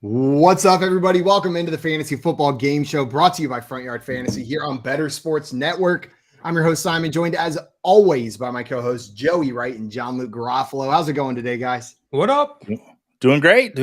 What's up, everybody? Welcome into the Fantasy Football Game Show brought to you by Front Yard Fantasy here on Better Sports Network. I'm your host, Simon, joined as always by my co-hosts, Joey Wright and John Luke Garofalo. How's it going today, guys? What up? Doing great.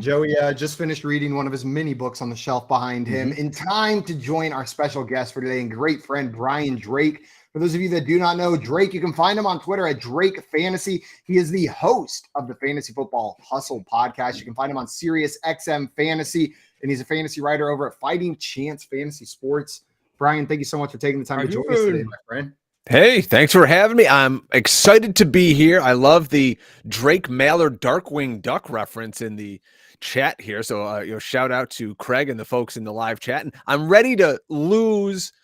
Joey just finished reading one of his mini books on the shelf behind him in time to join our special guest for today and great friend, Brian Drake. For those of you that do not know Drake, you can find him on Twitter at Drake Fantasy. He is the host of the Fantasy Football Hustle podcast. You can find him on Sirius XM Fantasy, and he's a fantasy writer over at Fighting Chance Fantasy Sports. Brian, thank you so much for taking the time to join us today, my friend. Hey, thanks for having me. I'm excited to be here. I love the Drake Mallard Darkwing Duck reference in the chat here. So, shout out to Craig and the folks in the live chat. And I'm ready to lose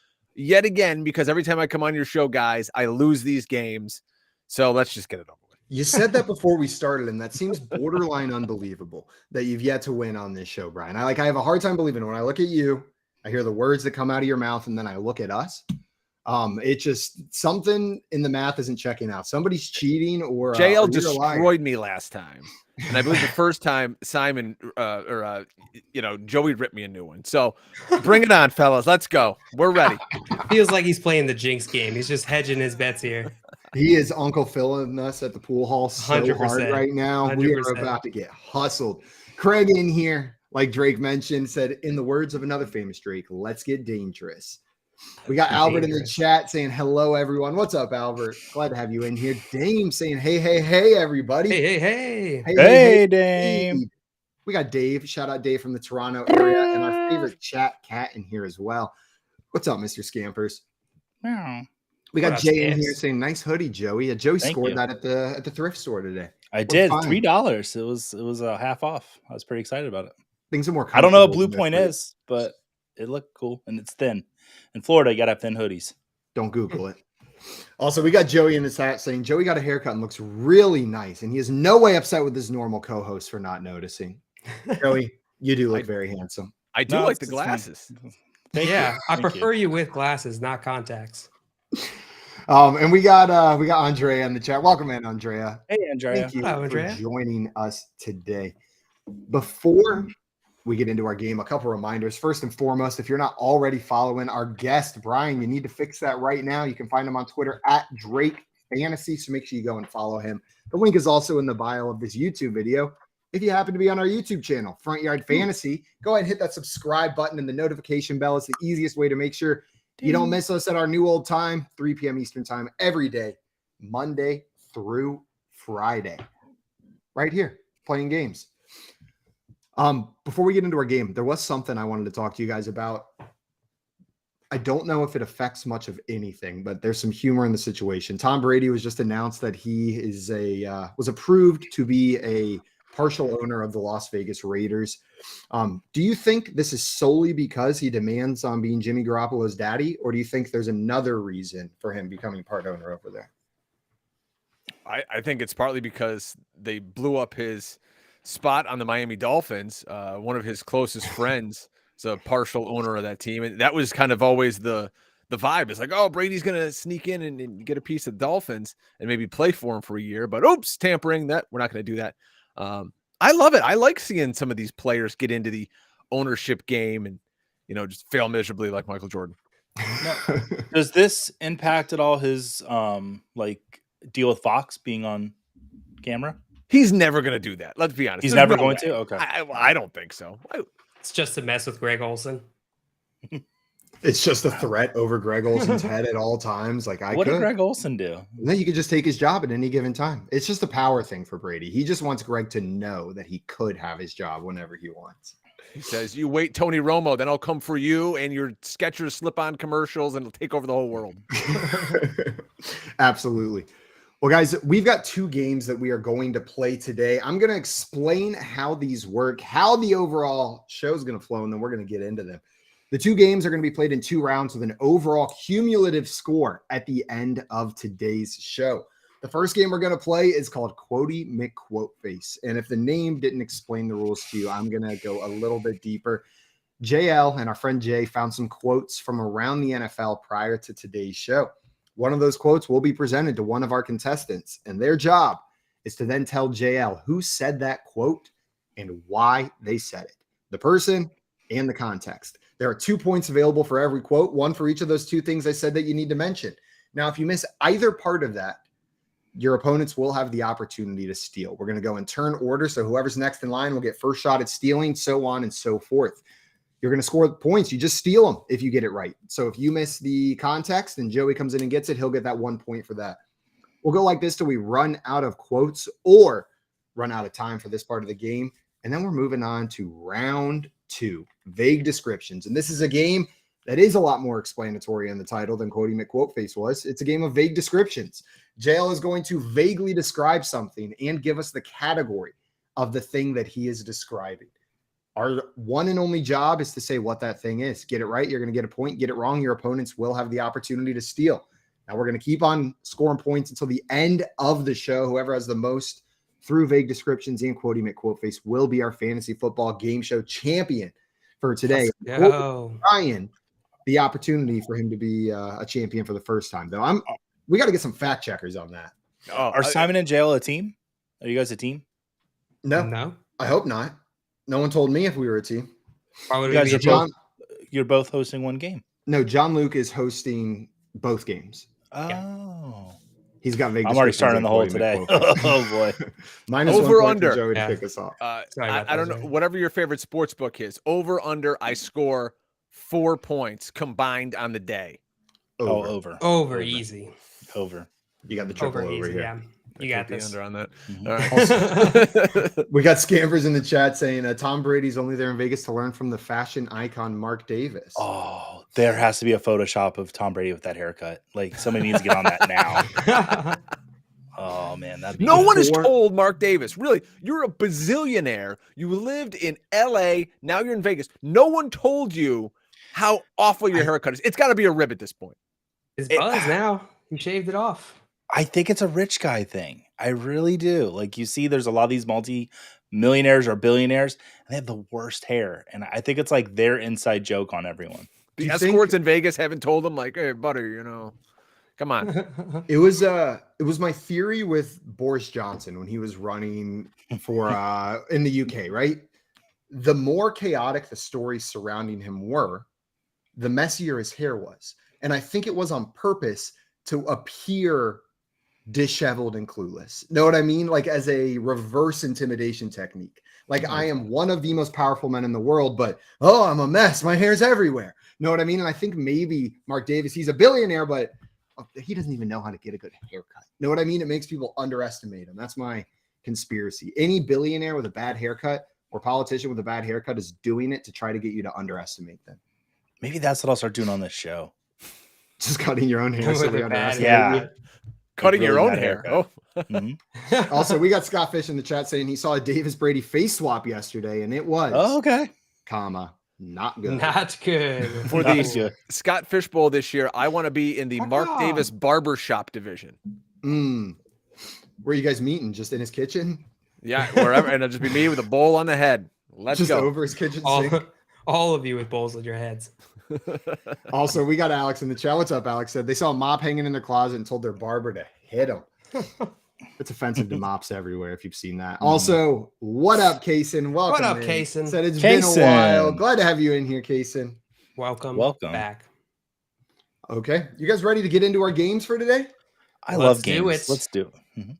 yet again because every time I come on your show, guys, I lose these games. So let's just get it over with. You said that before we started, and that seems borderline unbelievable that you've yet to win on this show, Brian. I have a hard time believing it. When I look at you, I hear the words that come out of your mouth, and then I look at us. It just something in the math isn't checking out. Somebody's cheating, or JL destroyed me last time, and I believe the first time Simon Joey ripped me a new one. So bring it on, fellas. Let's go. We're ready. Feels like he's playing the Jinx game. He's just hedging his bets here. He is Uncle Philling us at the pool hall so 100%, hard right now. 100%. We are about to get hustled. Craig in here, like Drake mentioned, said in the words of another famous Drake, "Let's get dangerous." We got Albert in the chat saying hello, everyone. What's up, Albert? Glad to have you in here. Dame saying hey, everybody. Hey, Dame. We got Dave. Shout out Dave from the Toronto area, and our favorite chat cat in here as well. What's up, Mr. Scampers? Meow. We got Jay in here saying nice hoodie, Joey. Joey scored that at the thrift store today. I did $3. It was a half off. I was pretty excited about it. Things are more. I don't know what Blue Point is, but it looked cool and it's thin. In Florida, you gotta have thin hoodies. Don't Google it. Also, we got Joey in the chat saying Joey got a haircut and looks really nice, and he is no way upset with his normal co-host for not noticing. Joey, you do look very handsome. I do like the glasses. I prefer you with glasses, not contacts. And we got Andrea in the chat. Welcome in, Andrea. Hey, Andrea. Thank you for joining us today. Before we get into our game, a couple reminders. First and foremost, if you're not already following our guest, Brian, you need to fix that right now. You can find him on Twitter at Drake Fantasy, so make sure you go and follow him. The link is also in the bio of this YouTube video. If you happen to be on our YouTube channel, Front Yard Fantasy, go ahead and hit that subscribe button and the notification bell. It's the easiest way to make sure you don't miss us at our new old time, 3 p.m. Eastern time, every day, Monday through Friday. Right here, playing games. Before we get into our game, there was something I wanted to talk to you guys about. I don't know if it affects much of anything, but there's some humor in the situation. Tom Brady was just announced that he is was approved to be a partial owner of the Las Vegas Raiders. Do you think this is solely because he demands on being Jimmy Garoppolo's daddy, or do you think there's another reason for him becoming part owner over there? I think it's partly because they blew up his spot on the Miami Dolphins. One of his closest friends is a partial owner of that team, and that was kind of always the vibe. It's like, oh, Brady's gonna sneak in and get a piece of Dolphins and maybe play for him for a year, but oops, tampering. That we're not going to do that. I love it. I like seeing some of these players get into the ownership game and just fail miserably like Michael Jordan. Does this impact at all his deal with Fox being on camera? He's never going to do that. Let's be honest. He's never going to? Okay. I don't think so. It's just to mess with Greg Olsen. It's just a threat over Greg Olsen's head at all times. What did Greg Olsen do? No, you could just take his job at any given time. It's just a power thing for Brady. He just wants Greg to know that he could have his job whenever he wants. He says, you wait, Tony Romo, then I'll come for you and your Skechers slip-on commercials, and it'll take over the whole world. Absolutely. Well, guys, we've got two games that we are going to play today. I'm going to explain how these work, how the overall show is going to flow, and then we're going to get into them. The two games are going to be played in 2 rounds with an overall cumulative score at the end of today's show. The first game we're going to play is called Quotey McQuoteface. And if the name didn't explain the rules to you, I'm going to go a little bit deeper. JL and our friend Jay found some quotes from around the NFL prior to today's show. One of those quotes will be presented to one of our contestants, and their job is to then tell JL who said that quote and why they said it. The person and the context. There are 2 points available for every quote, one for each of those two things I said that you need to mention. Now, if you miss either part of that, your opponents will have the opportunity to steal. We're going to go in turn order, so whoever's next in line will get first shot at stealing, so on and so forth. You're going to score points. You just steal them if you get it right. So if you miss the context and Joey comes in and gets it, he'll get that 1 point for that. We'll go like this till we run out of quotes or run out of time for this part of the game. And then we're moving on to round 2, vague descriptions. And this is a game that is a lot more explanatory in the title than Quotey McQuoteface was. It's a game of vague descriptions. JL is going to vaguely describe something and give us the category of the thing that he is describing. Our one and only job is to say what that thing is. Get it right, you're going to get a point. Get it wrong, your opponents will have the opportunity to steal. Now we're going to keep on scoring points until the end of the show. Whoever has the most through vague descriptions and Quotey McQuoteface will be our fantasy football game show champion for today. Ryan, the opportunity for him to be a champion for the first time, though. We got to get some fact checkers on that. Are Simon and JL a team? Are you guys a team? No, I hope not. No one told me if we were a team. Why would You guys we are be a both, you're both hosting one game. No, John Luke is hosting both games. Oh. He's got vague. I'm already starting the hole today. Oh boy. Minus over 1 point under. for Joey to Yeah. kick us off. I don't know. Whatever your favorite sports book is, over under. I score 4 points combined on the day. Over. Over easy. Over. You got the triple over easy, here. yeah. You got the this. under on that. Mhm. All right. We got scampers in the chat saying Tom Brady's only there in Vegas to learn from the fashion icon Mark Davis. Oh, there has to be a Photoshop of Tom Brady with that haircut. Like somebody needs to get on that now. Oh man, that'd be No good. one has told Mark Davis, really, you're a bazillionaire. You lived in LA. Now you're in Vegas. No one told you how awful your haircut is. It's got to be a rib at this point. It's buzz now. He shaved it off. I think it's a rich guy thing. I really do. Like you see, there's a lot of these multi-millionaires or billionaires, and they have the worst hair. And I think it's like their inside joke on everyone. The escorts in Vegas haven't told him, like, hey, buddy, come on. It was my theory with Boris Johnson when he was running for in the UK, right? The more chaotic the stories surrounding him were, the messier his hair was. And I think it was on purpose to appear disheveled and clueless. Know what I mean? Like as a reverse intimidation technique. Like I am one of the most powerful men in the world, but I'm a mess. My hair's everywhere. Know what I mean? And I think maybe Mark Davis, he's a billionaire, but he doesn't even know how to get a good haircut. Know what I mean? It makes people underestimate him. That's my conspiracy. Any billionaire with a bad haircut or politician with a bad haircut is doing it to try to get you to underestimate them. Maybe that's what I'll start doing on this show. Just cutting your own hair. So we underestimate Yeah. you. Cutting your Really own bad hair. haircut. Oh, Mhm. Also, we got Scott Fish in the chat saying he saw a Davis Brady face swap yesterday, and it was, Oh, okay. not good. Not good. For That the was good. Scott Fishbowl this year, I want to be in the Mark Davis barbershop division. Where you guys meeting? Just in his kitchen? Yeah, wherever. And it'll just be me with a bowl on the head. Let's Just go. over his kitchen sink. All of you with bowls on your heads. Also, we got Alex in the chat. What's up, Alex? Said they saw a mop hanging in their closet and told their barber to hit him. It's offensive to mops everywhere if you've seen that. Also, what up, Kaysen? Welcome. What up, in. Kaysen? Said it's been a Kaysen. while. Glad to have you in here, Kaysen. Welcome back. Okay. You guys ready to get into our games for today? I Let's love do games. it. Let's do it. Mhm.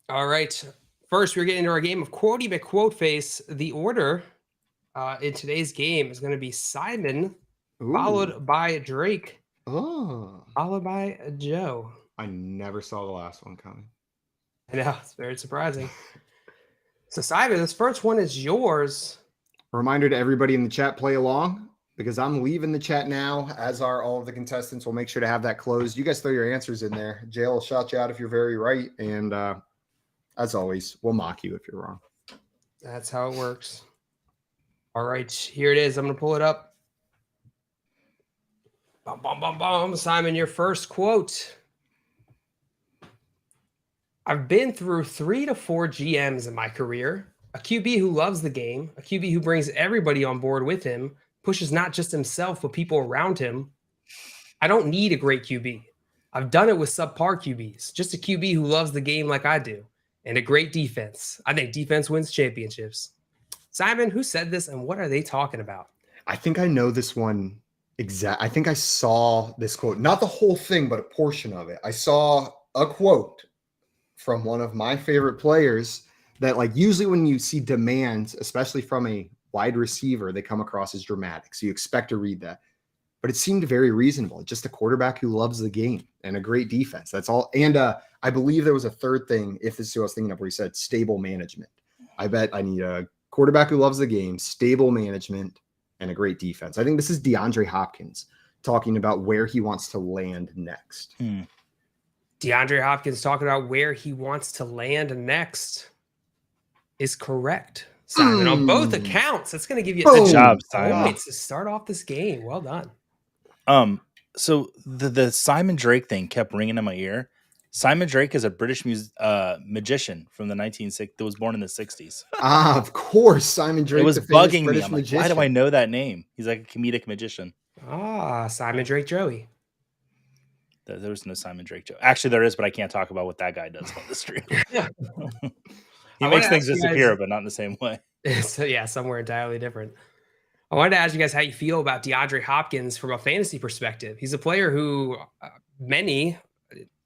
All right. First, we're getting into our game of Quotey McQuoteface. The order in today's game is going to be Simon, Ooh. followed by Drake, Oh. followed by Joe. I never saw the last one coming. I know, it's very surprising. So, Simon, this first one is yours. A reminder to everybody in the chat, play along because I'm leaving the chat now, as are all of the contestants. We'll make sure to have that closed. You guys throw your answers in there. Jail will shout you out if you're very right. And as always, we'll mock you if you're wrong. That's how it works. All right, here it is. I'm going to pull it up. Bum, bum, bum, bum. Simon, your first quote. I've been through 3 to 4 GMs in my career. A QB who loves the game, a QB who brings everybody on board with him, pushes not just himself, but people around him. I don't need a great QB. I've done it with subpar QBs, just a QB who loves the game like I do, and a great defense. I think defense wins championships. Simon, who said this and what are they talking about? I think I know this one I think I saw this quote, not the whole thing, but a portion of it. I saw a quote from one of my favorite players that, like, usually when you see demands, especially from a wide receiver, they come across as dramatic. So you expect to read that. But it seemed very reasonable. Just a quarterback who loves the game and a great defense. That's all. And I believe there was a third thing, if this is what I was thinking of, where he said stable management. I bet I need a quarterback who loves the game, stable management, and a great defense. I think this is DeAndre Hopkins talking about where he wants to land next. DeAndre Hopkins talking about where he wants to land next is correct, Simon. On both accounts, that's going to give you good job, Simon. points to start off this game. Well done. So the Simon Drake thing kept ringing in my ear. Simon Drake is a British magician from the 1960s that was born in the 60s. Of course, Simon Drake. It was the famous bugging me. British I'm like, magician. why do I know that name? He's like a comedic magician. Simon Drake Joey. There was no Simon Drake Joe. Actually, there is, but I can't talk about what that guy does on the stream. He makes things disappear, but not in the same way. So yeah, somewhere entirely different. I wanted to ask you guys how you feel about DeAndre Hopkins from a fantasy perspective. He's a player who many,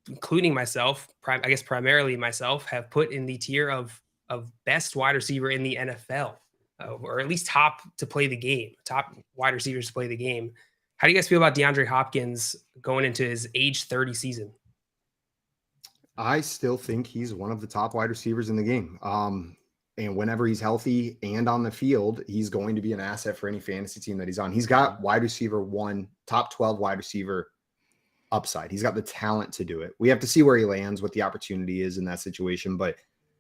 including myself, I guess primarily myself, have put in the tier of best wide receiver in the NFL, or at least top to play the game, top wide receivers to play the game. How do you guys feel about DeAndre Hopkins going into his age 30 season? I still think he's one of the top wide receivers in the game. And whenever he's healthy and on the field, he's going to be an asset for any fantasy team that he's on. He's got wide receiver 1, top 12 wide receiver upside. He's got the talent to do it. We have to see where he lands, what the opportunity is in that situation. But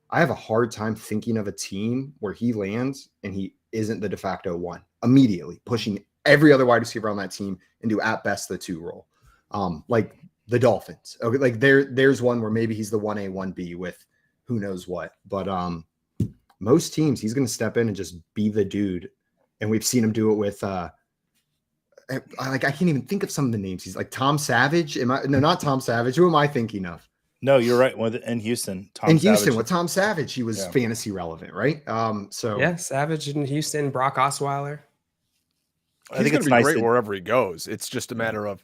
I have a hard time thinking of a team where he lands and he isn't the de facto 1 immediately, pushing every other wide receiver on that team into at best the 2 role. Like the Dolphins. Okay, like there's one where maybe he's the 1A, 1B with who knows what. But most teams, he's going to step in and just be the dude. And we've seen him do it with I can't even think of some of the names. He's like Tom Savage. No, not Tom Savage. Who am I thinking of? No, you're right. In Houston, Houston with Tom Savage, he was fantasy relevant, right? So yeah, Savage in Houston, Brock Osweiler. I think it's nice great wherever he goes. It's just a matter of,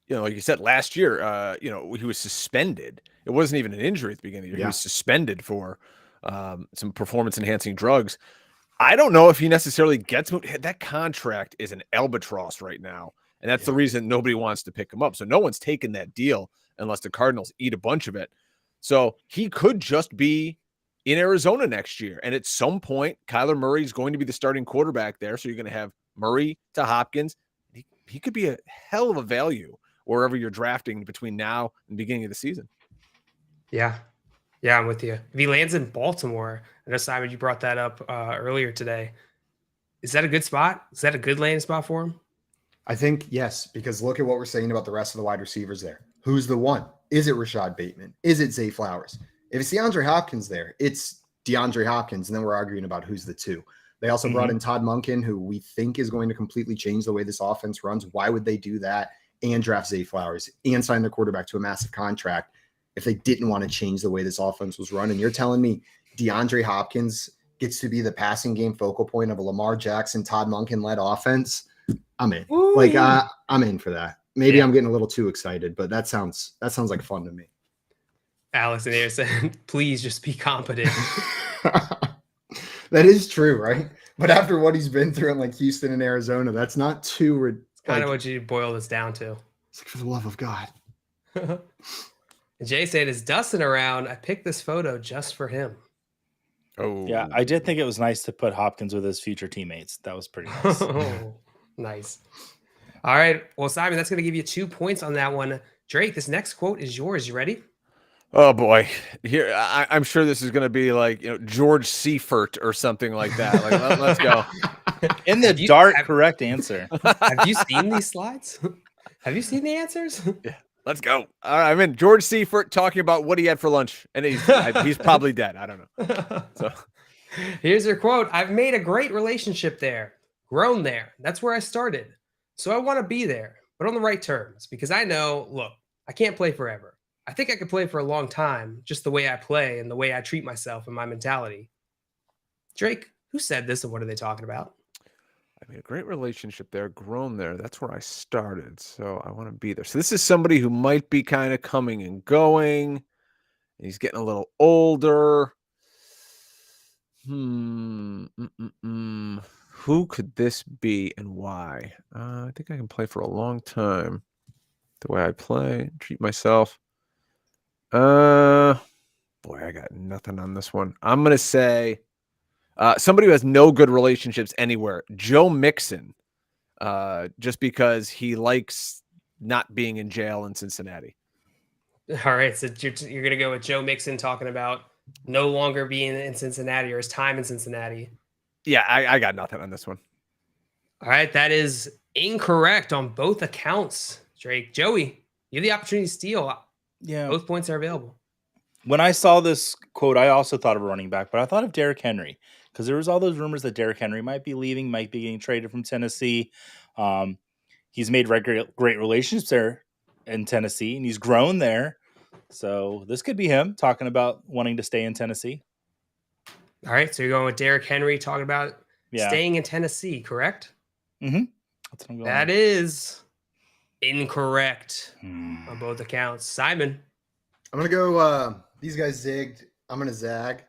like you said, last year, he was suspended. It wasn't even an injury at the beginning of the year. He was suspended for some performance-enhancing drugs. I don't know if he necessarily gets moved. That contract is an albatross right now, and that's the reason nobody wants to pick him up. So no one's taken that deal unless the Cardinals eat a bunch of it. So he could just be in Arizona next year, and at some point, Kyler Murray is going to be the starting quarterback there. So you're going to have Murray to Hopkins. He could be a hell of a value wherever you're drafting between now and the beginning of the season. Yeah. Yeah, I'm with you. If he lands in Baltimore, I know, Simon, you brought that up earlier today. Is that a good spot? Is that a good landing spot for him? I think yes, because look at what we're saying about the rest of the wide receivers there. Who's the 1? Is it Rashad Bateman? Is it Zay Flowers? If it's DeAndre Hopkins there, it's DeAndre Hopkins, and then we're arguing about who's the 2. They also brought in Todd Monken, who we think is going to completely change the way this offense runs. Why would they do that and draft Zay Flowers and sign their quarterback to a massive contract if they didn't want to change the way this offense was run? And you're telling me DeAndre Hopkins gets to be the passing game focal point of a Lamar Jackson, Todd Monken-led offense? I'm in. Ooh. I'm in for that. Maybe I'm getting a little too excited, but that sounds like fun to me. Alex in here said, please just be competent. That is true, right? But after what he's been through in like Houston and Arizona, that's not too. It's kind of what you boil this down to. It's like, for the love of God. And Jay said, is Dustin around? I picked this photo just for him. Oh, yeah. I did think it was nice to put Hopkins with his future teammates. That was pretty nice. Nice. All right. Well, Simon, that's going to give you 2 points on that one. Drake, this next quote is yours. You ready? Oh boy, here I'm sure this is going to be like George Seifert or something like that. Like let's go. In the dark, correct answer. Have you seen these slides? Have you seen the answers? Yeah, let's go. All right, I'm in. George Seifert talking about what he had for lunch, and he's probably dead. I don't know. So here's your quote: "I've made a great relationship there, grown there. That's where I started. So I want to be there, but on the right terms, because I know. Look, I can't play forever. I think I could play for a long time, just the way I play and the way I treat myself and my mentality." Drake, Who said this and what are they talking about? I mean, a great relationship there, grown there. That's where I started. So I want to be there. So this is somebody who might be kind of coming and going. And he's getting a little older. Who could this be and why? I think I can play for a long time. The way I play, treat myself. Boy, I got nothing on this one. I'm going to say somebody who has no good relationships anywhere. Joe Mixon. Just because he likes not being in jail in Cincinnati. All right, so you're going to go with Joe Mixon talking about no longer being in Cincinnati or his time in Cincinnati. Yeah, I got nothing on this one. All right, that is incorrect on both accounts, Drake. Joey, you have the opportunity to steal. Yeah. Both points are available. When I saw this quote, I also thought of a running back, but I thought of Derrick Henry because there was all those rumors that Derrick Henry might be leaving, might be getting traded from Tennessee. He's made great relationships there in Tennessee, and he's grown there. So this could be him talking about wanting to stay in Tennessee. All right, so you're going with Derrick Henry talking about staying in Tennessee, correct? Mm-hmm. That's what I'm going That with. is incorrect on both accounts. Simon. I'm going to go, these guys zigged. I'm going to zag.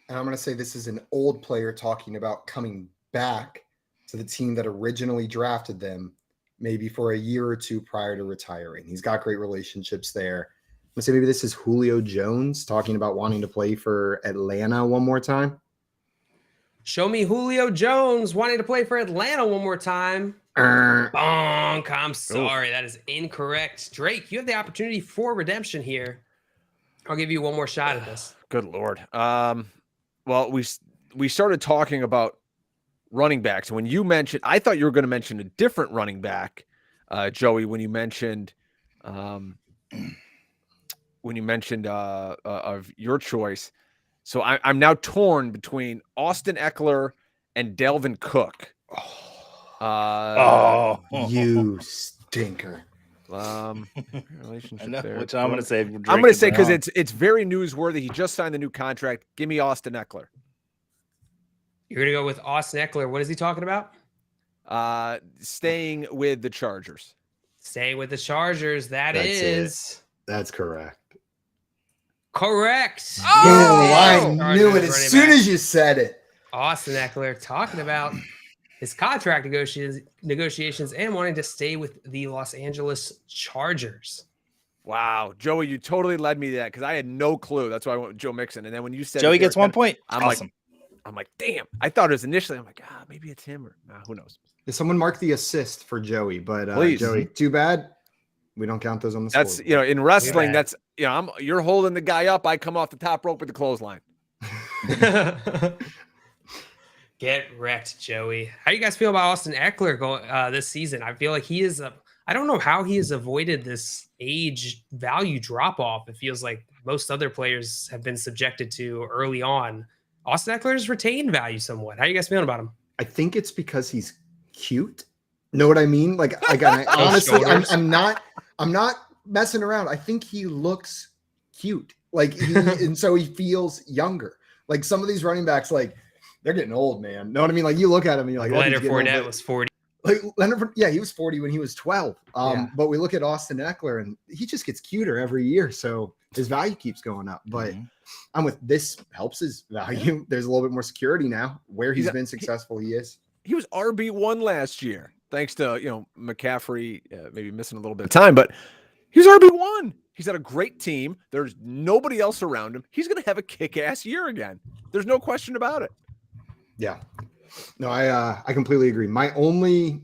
And I'm going to say this is an old player talking about coming back to the team that originally drafted them, maybe for a year or two prior to retiring. He's got great relationships there. I'm going to say maybe this is Julio Jones talking about wanting to play for Atlanta one more time. Show me Julio Jones wanting to play for Atlanta one more time. Bonk. I'm sorry. That is incorrect. Drake, you have the opportunity for redemption here. I'll give you one more shot at this. Good Lord. Well, we started talking about running backs. And when you mentioned, I thought you were going to mention a different running back, Joey, when you mentioned of your choice. So I'm now torn between Austin Eckler and Dalvin Cook. You stinker. Relationship there. Which I'm going to say. I'm going to say because it's very newsworthy. He just signed the new contract. Give me Austin Eckler. You're going to go with Austin Eckler. What is he talking about? Staying with the Chargers. Staying with the Chargers. That's correct. Correct. Oh, I knew it as soon as you said it. Austin Eckler talking about his contract negotiations and wanting to stay with the Los Angeles Chargers. Wow, Joey, you totally led me to that because I had no clue. That's why I went with Joe Mixon. And then when you said Joey gets 1 point, I'm awesome. I'm like, damn. I thought it was initially. I'm like, maybe it's him or who knows. Yeah, someone mark the assist for Joey, but Please. Joey, too bad. We don't count those on the That's scoreboard. in wrestling. That's you're holding the guy up. I come off the top rope with the clothesline. Get wrecked, Joey. How do you guys feel about Austin Eckler going this season? I feel like he is I don't know how he has avoided this age value drop off. It feels like most other players have been subjected to early on. Austin Eckler's retained value somewhat. How are you guys feeling about him? I think it's because he's cute. Know what I mean? Like I honestly, I'm not messing around. I think he looks cute. Like and so he feels younger. Like some of these running backs, like they're getting old, man. Know what I mean? Like you look at him and you're like, Leonard Fournette was 40. Like Leonard, yeah, he was 40 when he was 12. But we look at Austin Eckler and he just gets cuter every year. So his value keeps going up. But I'm with this helps his value. There's a little bit more security now where he's been successful. He was RB1 last year, thanks to McCaffrey maybe missing a little bit of time, but he's RB1. He's got a great team. There's nobody else around him. He's going to have a kick-ass year again. There's no question about it. Yeah. No, I completely agree. My only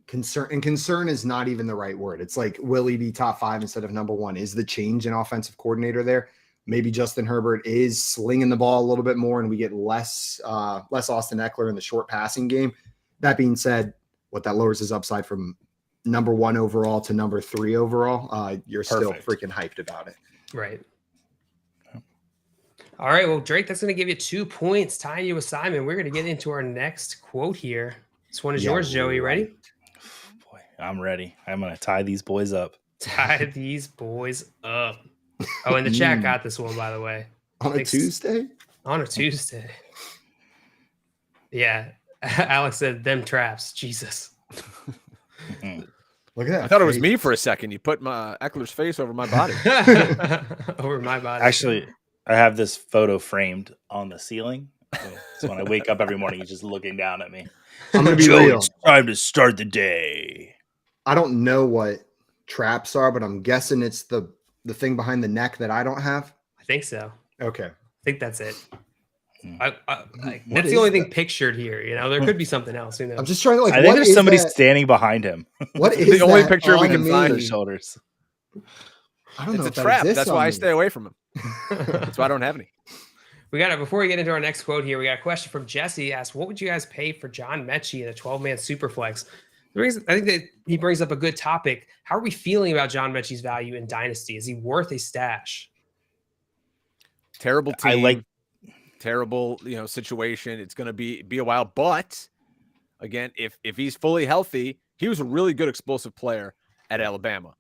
concern is not even the right word. It's like, will he be top 5 instead of number 1? Is the change in offensive coordinator there? Maybe Justin Herbert is slinging the ball a little bit more and we get less Austin Eckler in the short passing game. That being said, what that lowers his upside from number 1 overall to number 3 overall. You're still freaking hyped about it. Right. All right. Well, Drake, that's going to give you 2 points, tying you with Simon. We're going to get into our next quote here. This one is yours, Joey. Ready? Boy, I'm ready. I'm going to tie these boys up. Tie these boys up. Oh, and the chat got this one, by the way. On a Tuesday? On a Tuesday. Yeah. Alex said them traps. Jesus. Mhm. Look at that. I thought it was face. me for a second. You put my Eckler's face over my body. Over my body. Actually, I have this photo framed on the ceiling. So when I wake up every morning, he's just looking down at me. I'm gonna be Joey, real. it's time to start the day. I don't know what traps are, but I'm guessing it's the thing behind the neck that I don't have. I think so. Okay. I think that's it. What That's the is only thing that? pictured here. You know, there could be something else. Who knows? I'm just trying to like. I think what there's is somebody that? standing behind him. What The is only that picture we on can me? find. Their shoulders. I don't know It's a if that trap. exists That's on why I me. stay away from him. That's why I don't have any. We got it. Before we get into our next quote here, we got a question from Jesse. He asked, what would you guys pay for John Mechie in a 12-man Superflex? I think that he brings up a good topic. How are we feeling about John Mechie's value in Dynasty? Is he worth a stash? Terrible team. I like terrible, situation. It's going to be a while. But again, if he's fully healthy, he was a really good explosive player at Alabama.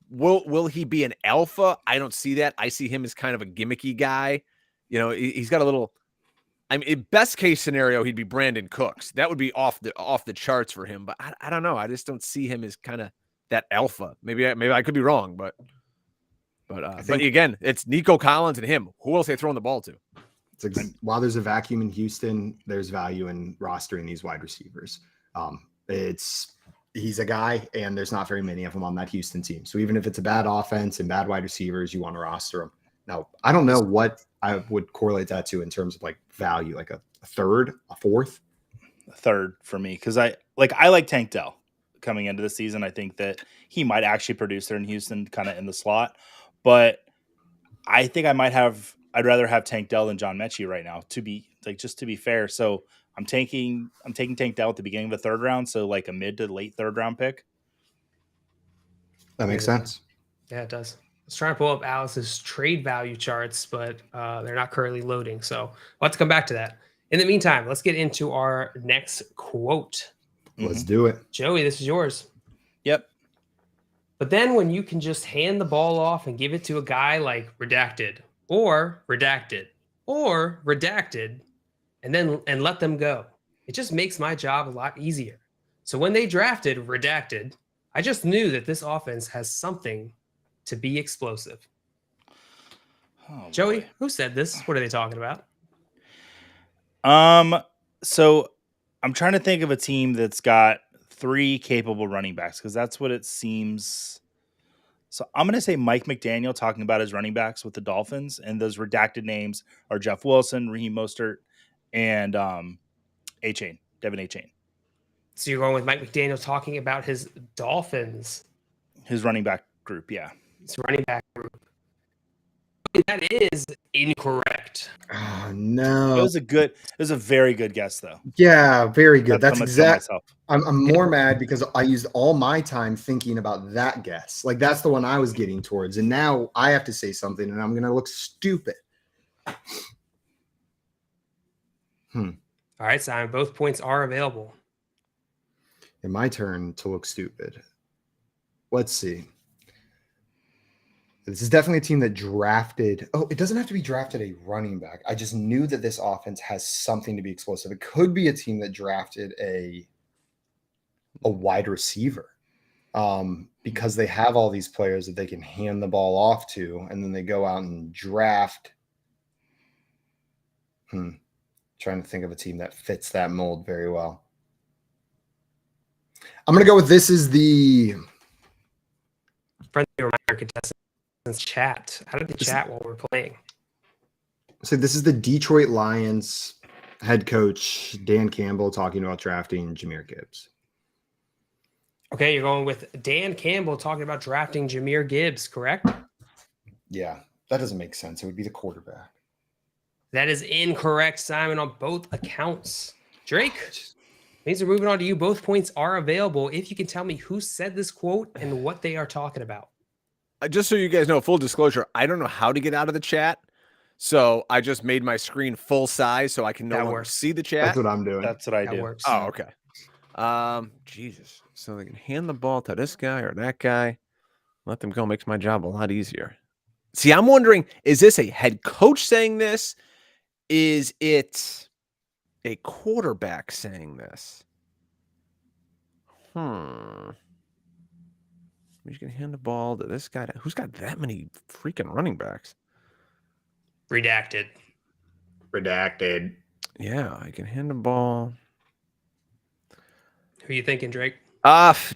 Will he be an alpha? I don't see that. I see him as kind of a gimmicky guy. He's got a little. I mean, in best case scenario, he'd be Brandon Cooks. That would be off the charts for him. But I don't know. I just don't see him as kind of that alpha. Maybe I could be wrong, but again, it's Nico Collins and him. Who else are they throwing the ball to? While there's a vacuum in Houston, there's value in rostering these wide receivers. He's a guy, and there's not very many of them on that Houston team. So even if it's a bad offense and bad wide receivers, you want to roster them. Now, I don't know what I would correlate that to in terms of like value, like a third, a fourth. a third for me because I like Tank Dell coming into the season. I think that he might actually produce there in Houston, kind of in the slot. But I think I'd rather have Tank Dell than John Mechie right now, to be fair. So I'm taking Tank Dell at the beginning of the third round, so like a mid to late third round pick. That makes sense. Yeah, it does. I was trying to pull up Alice's trade value charts, but they're not currently loading. So we'll have to come back to that. In the meantime, let's get into our next quote. Let's do it. Joey, this is yours. Yep. But then when you can just hand the ball off and give it to a guy like Redacted or Redacted or Redacted and let them go, it just makes my job a lot easier. So when they drafted Redacted, I just knew that this offense has something to be explosive. Oh, Joey, boy. who said this? What are they talking about? So I'm trying to think of a team that's got 3 capable running backs because that's what it seems. So I'm going to say Mike McDaniel talking about his running backs with the Dolphins, and those redacted names are Jeff Wilson, Raheem Mostert, and Devin Achane. So you're going with Mike McDaniel talking about his Dolphins. His running back group, yeah. His running back group. That is incorrect. Oh no. It was a very good guess though. Yeah, very good. That's I'm gonna tell exact. I'm more mad because I used all my time thinking about that guess. Like that's the one I was getting towards, and now I have to say something, and I'm gonna look stupid. All right, Simon. Both points are available. In my turn to look stupid. Let's see. This is definitely a team that drafted. Oh, it doesn't have to be drafted a running back. I just knew that this offense has something to be explosive. It could be a team that drafted a wide receiver because they have all these players that they can hand the ball off to, and then they go out and draft. Trying to think of a team that fits that mold very well. I'm going to go with this is the Friendly reminder, contestants chat. How did they chat while we're playing? So this is the Detroit Lions head coach, Dan Campbell, talking about drafting Jahmyr Gibbs. Okay, you're going with Dan Campbell talking about drafting Jahmyr Gibbs, correct? Yeah, that doesn't make sense. It would be the quarterback. That is incorrect, Simon, on both accounts. Drake, means we're moving on to you. Both points are available if you can tell me who said this quote and what they are talking about. Just so you guys know, full disclosure, I don't know how to get out of the chat. So I just made my screen full size so I can no longer see the chat. That's what I'm doing. That's what I do. Works. Oh, okay. Jesus. So they can hand the ball to this guy or that guy. Let them go. Makes my job a lot easier. See, I'm wondering, is this a head coach saying this? Is it a quarterback saying this. Who's going to hand the ball to this guy? Who's got that many freaking running backs? Redacted. Yeah, I can hand the ball. Who are you thinking, Drake?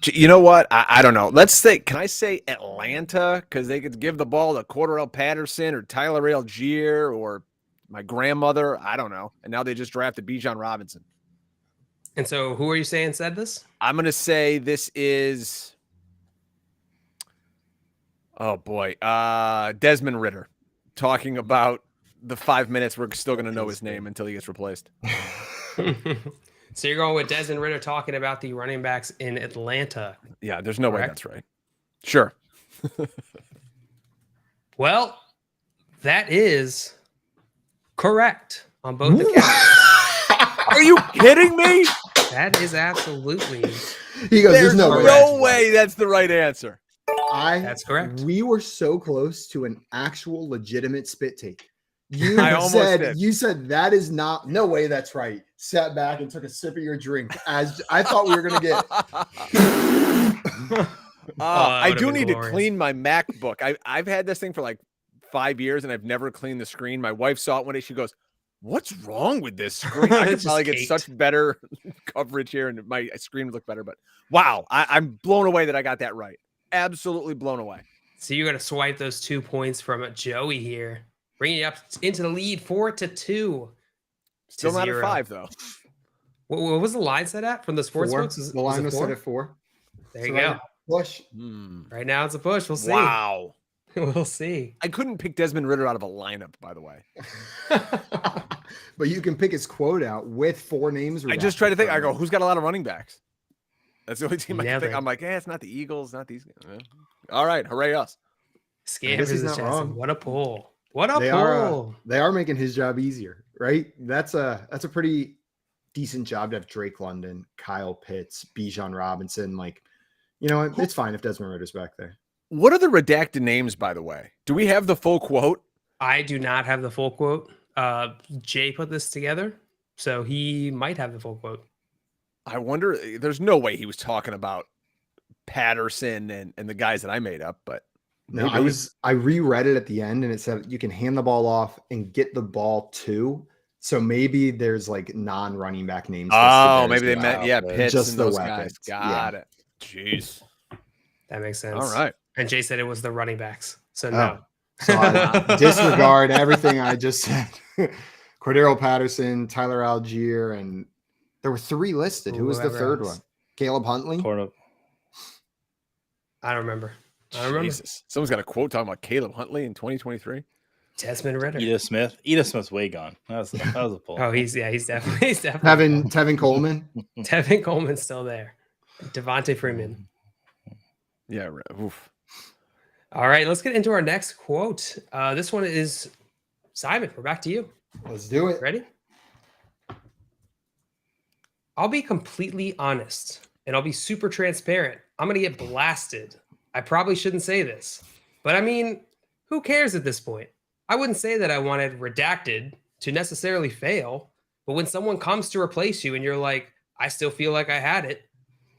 You know what? I don't know. Let's say, can I say Atlanta? Because they could give the ball to Cordell Patterson or Tyler Algier or my grandmother. I don't know. And now they just drafted Bijan Robinson. And so who are you saying said this? I'm going to say this is, oh boy, Desmond Ridder talking about the 5 minutes. We're still going to know his name until he gets replaced. So you're going with Desmond Ridder talking about the running backs in Atlanta. Yeah, there's no way that's right. Sure. Well, that is correct on both accounts. Are you kidding me? That is absolutely. He goes, There's no way way that's the right answer. That's correct. We were so close to an actual legitimate spit take. You said that is not, no way that's right. Sat back and took a sip of your drink as I thought we were going to get. I do need to clean my MacBook. I've had this thing for like 5 years and I've never cleaned the screen. My wife saw it one day. She goes, "What's wrong with this screen? I could probably get such better coverage here and my screen would look better." But wow, I'm blown away that I got that right. Absolutely blown away. So you got to swipe those 2 points from Joey here, bringing you up into the lead 4-2. Still not at 5 though. What was the line set at from the sports books? The line was set at 4. There you go. Push. Right now it's a push. We'll see. Wow. We'll see. I couldn't pick Desmond Ridder out of a lineup, by the way. But you can pick his quote out with 4 names. I just try to think. I go, who's got a lot of running backs? That's the only team I can think. Never. I'm like, it's not the Eagles, not these guys. All right, hooray us. Scammers is not wrong. What a pull. What a pull. They are making his job easier, right? That's a pretty decent job to have Drake London, Kyle Pitts, Bijan Robinson. Like, you know what? It's fine if Desmond Ridder's back there. What are the redacted names, by the way? Do we have the full quote? I do not have the full quote. Jay put this together, so he might have the full quote. I wonder, there's no way he was talking about Patterson and the guys that I made up, but no, I reread it at the end and it said you can hand the ball off and get the ball to. So maybe there's like non-running back names. Oh, maybe they meant Pitts just and the those weapons. guys. Got it. Jeez. That makes sense. All right. And Jay said it was the running backs. So no. So I disregard everything I just said. Cordell Patterson, Tyler Algier, and there were 3 listed. Who was the third one? Caleb Huntley? I don't remember. Jesus. Someone's got a quote talking about Caleb Huntley in 2023. Desmond Ridder. Edith Smith's way gone. That was a pull. Oh, he's definitely Tevin Coleman. Tevin Coleman's still there. Devontae Freeman. Yeah. Oof. All right, let's get into our next quote. This one is Simon. We're back to you. Let's do it. Ready? I'll be completely honest and I'll be super transparent. I'm going to get blasted. I probably shouldn't say this, but I mean, who cares at this point? I wouldn't say that I wanted redacted to necessarily fail, but when someone comes to replace you and you're like, I still feel like I had it,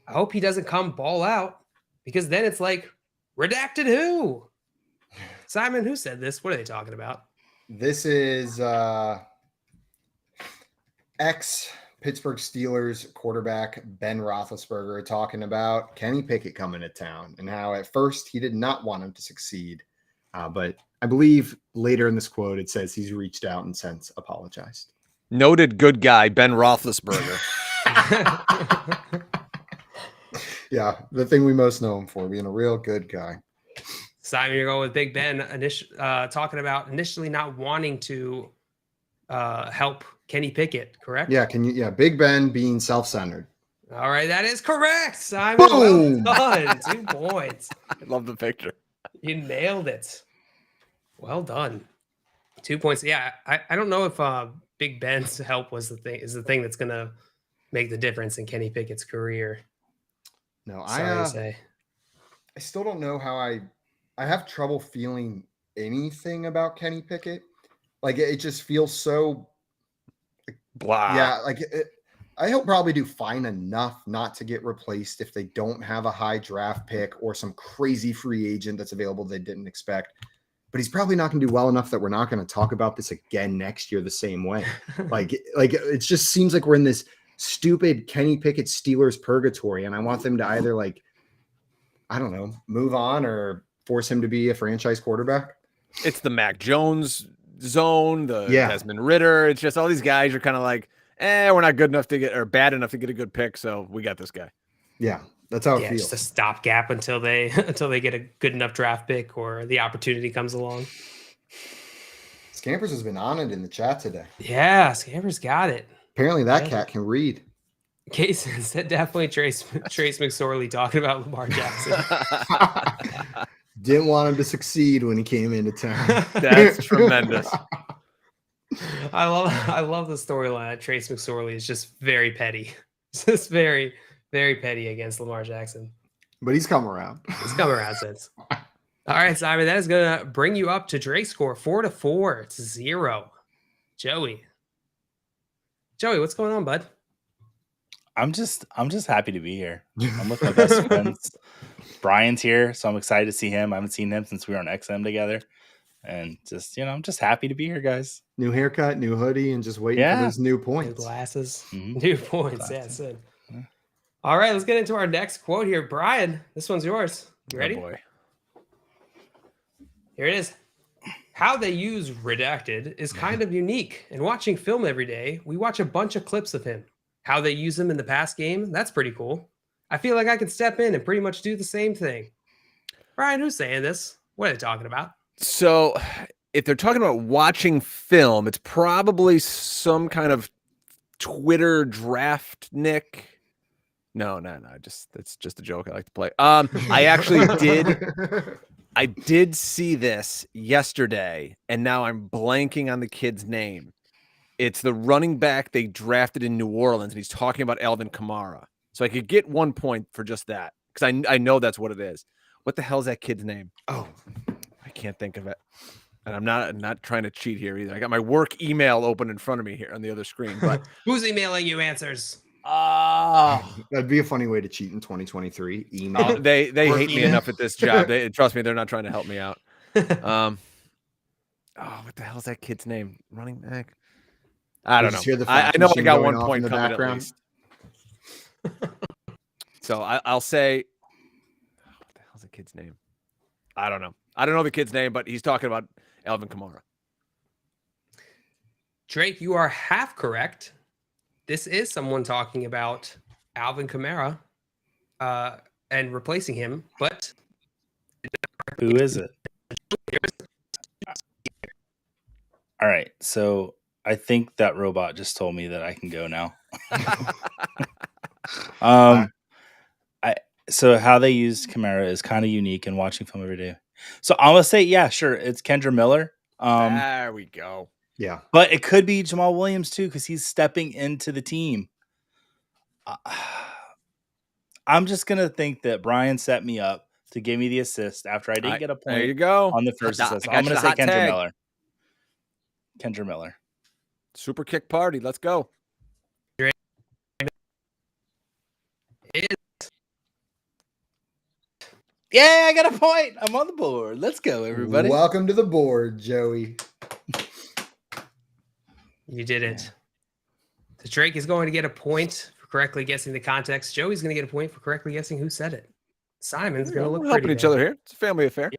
I hope he doesn't come ball out because then it's like, redacted who? Simon, who said this? What are they talking about? This is ex-Pittsburgh Steelers quarterback Ben Roethlisberger talking about Kenny Pickett coming to town and how at first he did not want him to succeed. But I believe later in this quote, it says he's reached out and since apologized. Noted good guy, Ben Roethlisberger. Yeah, the thing we most know him for, being a real good guy. Simon, you're going with Big Ben talking about initially not wanting to help Kenny Pickett, correct? Yeah, Big Ben being self-centered. All right, that is correct, Simon. Boom! Well done. 2 points. I love the picture. You nailed it. Well done. 2 points. Yeah, I don't know if Big Ben's help is the thing that's gonna make the difference in Kenny Pickett's career. No, Sorry to say. I still don't know how I have trouble feeling anything about Kenny Pickett. Like it just feels so blah. Yeah, like he'll probably do fine enough not to get replaced if they don't have a high draft pick or some crazy free agent that's available they didn't expect. But he's probably not going to do well enough that we're not going to talk about this again next year the same way. like it just seems like we're in this stupid Kenny Pickett Steelers purgatory, and I want them to either like, I don't know, move on or force him to be a franchise quarterback. It's the Mac Jones zone, the Desmond Ritter. It's just all these guys are kind of like, we're not good enough to get or bad enough to get a good pick, so we got this guy. Yeah, that's how it feels. Just a stopgap until they get a good enough draft pick or the opportunity comes along. Scampers has been on it in the chat today. Yeah, Scampers got it. Apparently that cat can read. Casey said definitely Trace McSorley talking about Lamar Jackson. Didn't want him to succeed when he came into town. That's tremendous. I love the storyline that Trace McSorley is just very petty. Just very, very petty against Lamar Jackson. But he's come around. He's come around since. All right, Simon, that is going to bring you up to Drake's score 4-4. It's 0. Joey, what's going on, bud? I'm just happy to be here. I'm with my best friends. Brian's here, so I'm excited to see him. I haven't seen him since we were on XM together. And just, I'm just happy to be here, guys. New haircut, new hoodie, and just waiting for those new points. New glasses, new points. Glasses. Yeah, yeah. All right, let's get into our next quote here. Brian, this one's yours. You ready? Oh boy. Here it is. How they use redacted is kind of unique. And watching film every day, we watch a bunch of clips of him. How they use him in the past game, that's pretty cool. I feel like I could step in and pretty much do the same thing. Brian, who's saying this? What are they talking about? So if they're talking about watching film, it's probably some kind of Twitter draft Nick. No, it's just a joke I like to play. I actually did see this yesterday, and now I'm blanking on the kid's name. It's the running back they drafted in New Orleans, and he's talking about Alvin Kamara. So I could get 1 point for just that, because I know that's what it is. What the hell is that kid's name? Oh, I can't think of it. And I'm not trying to cheat here either. I got my work email open in front of me here on the other screen. But who's emailing you answers? That'd be a funny way to cheat in 2023. Email. They hate me enough at this job. Trust me, they're not trying to help me out. What the hell is that kid's name? Running back. I don't know. I know I got 1 point coming at least. So I'll say, what the hell's the kid's name? I don't know. I don't know the kid's name, but he's talking about Alvin Kamara. Drake, you are half correct. This is someone talking about Alvin Kamara and replacing him, but who is it? All right, so I think that robot just told me that I can go now. So how they use Kamara is kind of unique and watching film every day. So I'm gonna say, yeah, sure, it's Kendra Miller. There we go. Yeah, but it could be Jamal Williams too, because he's stepping into the team. I'm just gonna think that Brian set me up to give me the assist after I didn't get a point. There you go On the first assist. I'm gonna say Kendra Miller. Kendra Miller. Super kick party. Let's go. Yeah, I got a point. I'm on the board. Let's go, everybody. Welcome to the board, Joey. You did it. So Drake is going to get a point for correctly guessing the context. Joey's going to get a point for correctly guessing who said it. Simon's going to look helping each other here. It's a family affair.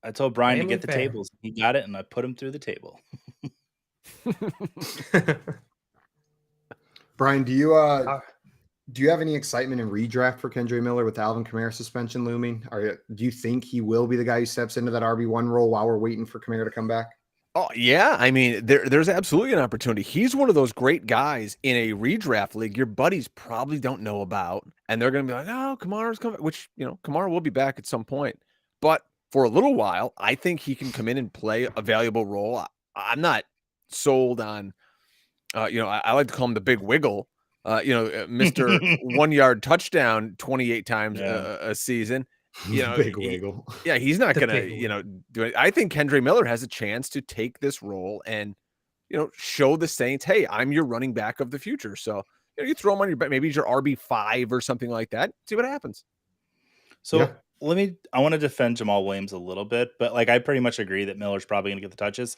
I told Brian to get the tables. He got it, and I put him through the table. Brian, do you have any excitement in redraft for Kendra Miller with Alvin Kamara suspension looming? Do you think he will be the guy who steps into that RB1 role while we're waiting for Kamara to come back? Oh, yeah. I mean, there's absolutely an opportunity. He's one of those great guys in a redraft league your buddies probably don't know about. And they're going to be like, oh, Kamara's coming, which, Kamara will be back at some point. But for a little while, I think he can come in and play a valuable role. I'm not sold on, I like to call him the big wiggle. Mr. 1 yard touchdown 28 times a season. Big wiggle. He's not gonna, do it. I think Kendra Miller has a chance to take this role and show the Saints, hey, I'm your running back of the future. So you throw him on your back, maybe he's your RB5 or something like that. See what happens. So I want to defend Jamal Williams a little bit, but like I pretty much agree that Miller's probably going to get the touches.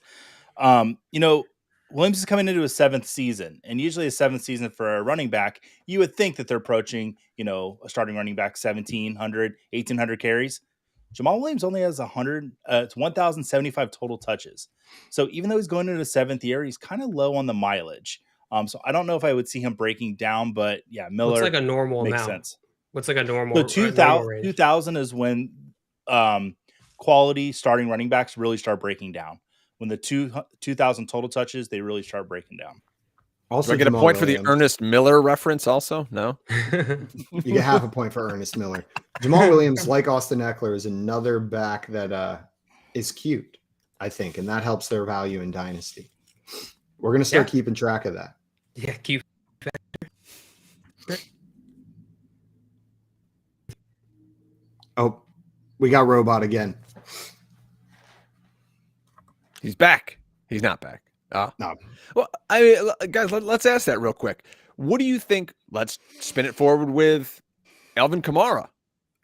Williams is coming into his 7th season, and usually a 7th season for a running back, you would think that they're approaching, a starting running back 1,700, 1,800 carries. Jamal Williams only has 1,075 total touches. So even though he's going into the 7th year, he's kind of low on the mileage. So I don't know if I would see him breaking down, but yeah, Miller. What's like a normal makes amount? sense. What's like a normal? So 2,000 is when quality starting running backs really start breaking down. When the 2,000 total touches, they really start breaking down. Also, do I get Jamal a point Williams. for the Ernest Miller reference also? No? You get half a point for Ernest Miller. Jamal Williams, like Austin Eckler, is another back that is cute, I think, and that helps their value in Dynasty. We're going to start keeping track of that. Yeah, cute. Oh, we got Robot again. He's back. He's not back. No. Well, I mean, guys, let's ask that real quick. What do you think? Let's spin it forward with Alvin Kamara.